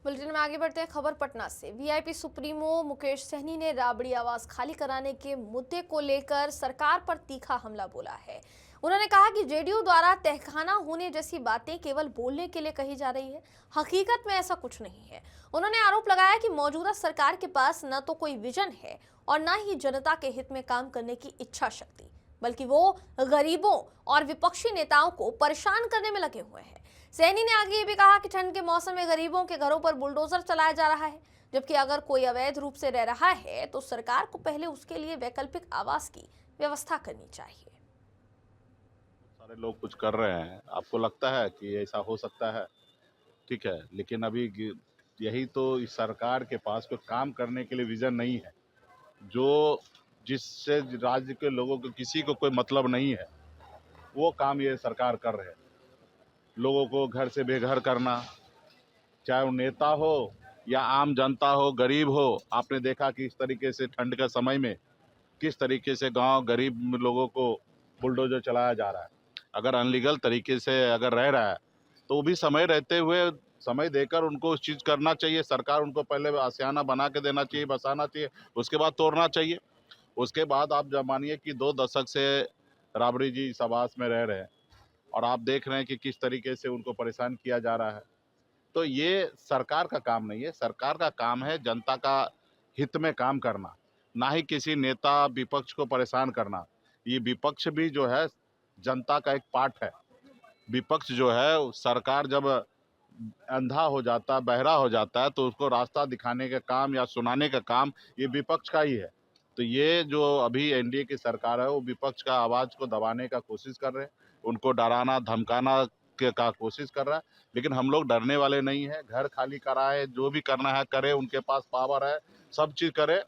Bulletin में आगे बढ़ते हैं। खबर पटना से। वीआईपी सुप्रीमो मुकेश सहनी ने राबड़ी आवास खाली कराने के मुद्दे को लेकर सरकार पर तीखा हमला बोला है। उन्होंने कहा कि जेडीयू द्वारा तहखाना होने जैसी बातें केवल बोलने के लिए कही जा रही है, हकीकत में ऐसा कुछ नहीं है। उन्होंने आरोप लगाया कि मौजूदा सरकार के पास न तो कोई विजन है और न ही जनता के हित में काम करने की इच्छा शक्ति, बल्कि वो गरीबों और विपक्षी नेताओं को परेशान करने में लगे हुए हैं। सैनी ने आगे ये भी कहा कि ठंड के मौसम में गरीबों के घरों पर बुलडोजर चलाया जा रहा है, जबकि अगर कोई अवैध रूप से रह रहा है तो सरकार को पहले उसके लिए वैकल्पिक आवास की व्यवस्था करनी चाहिए। सारे लोग कुछ कर रहे हैं, आपको लगता है कि ऐसा हो सकता है? ठीक है, लेकिन अभी यही तो इस सरकार के पास कोई काम करने के लिए विजन नहीं है, जो जिससे राज्य के लोगों को किसी को कोई मतलब नहीं है, वो काम ये सरकार कर रहे हैं। लोगों को घर से बेघर करना, चाहे वो नेता हो या आम जनता हो, गरीब हो। आपने देखा कि इस तरीके से ठंड के समय में किस तरीके से गांव गरीब लोगों को बुलडोजर चलाया जा रहा है। अगर अनलीगल तरीके से अगर रह रहा है तो वो भी समय रहते हुए समय देकर उनको उस चीज़ करना चाहिए। सरकार उनको पहले आशियाना बना के देना चाहिए, बसाना चाहिए, उसके बाद तोड़ना चाहिए। उसके बाद आप जब मानिए कि 2 दशक से राबड़ी जी इस आवास में रह रहे हैं और आप देख रहे हैं कि किस तरीके से उनको परेशान किया जा रहा है। तो ये सरकार का काम नहीं है। सरकार का काम है जनता का हित में काम करना, ना ही किसी नेता विपक्ष को परेशान करना। ये विपक्ष भी जो है जनता का एक पार्ट है। विपक्ष जो है, सरकार जब अंधा हो जाता है, बहरा हो जाता है, तो उसको रास्ता दिखाने का काम या सुनाने का काम ये विपक्ष का ही है। तो ये जो अभी एनडीए की सरकार है, वो विपक्ष का आवाज को दबाने का कोशिश कर रहे हैं, उनको डराना धमकाना का कोशिश कर रहा है। लेकिन हम लोग डरने वाले नहीं है। घर खाली कराए, जो भी करना है करे, उनके पास पावर है, सब चीज करे।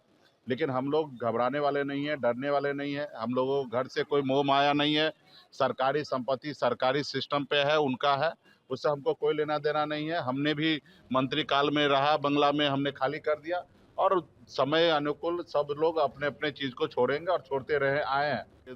लेकिन हम लोग घबराने वाले नहीं है, डरने वाले नहीं है। हम लोगों को घर से कोई मोह माया नहीं है। सरकारी संपत्ति सरकारी सिस्टम पे है, उनका है, उससे हमको कोई लेना देना नहीं है। हमने भी मंत्री काल में रहा, बंगला में हमने खाली कर दिया और समय अनुकूल सब लोग अपने अपने चीज को छोड़ेंगे और छोड़ते रहे आए हैं।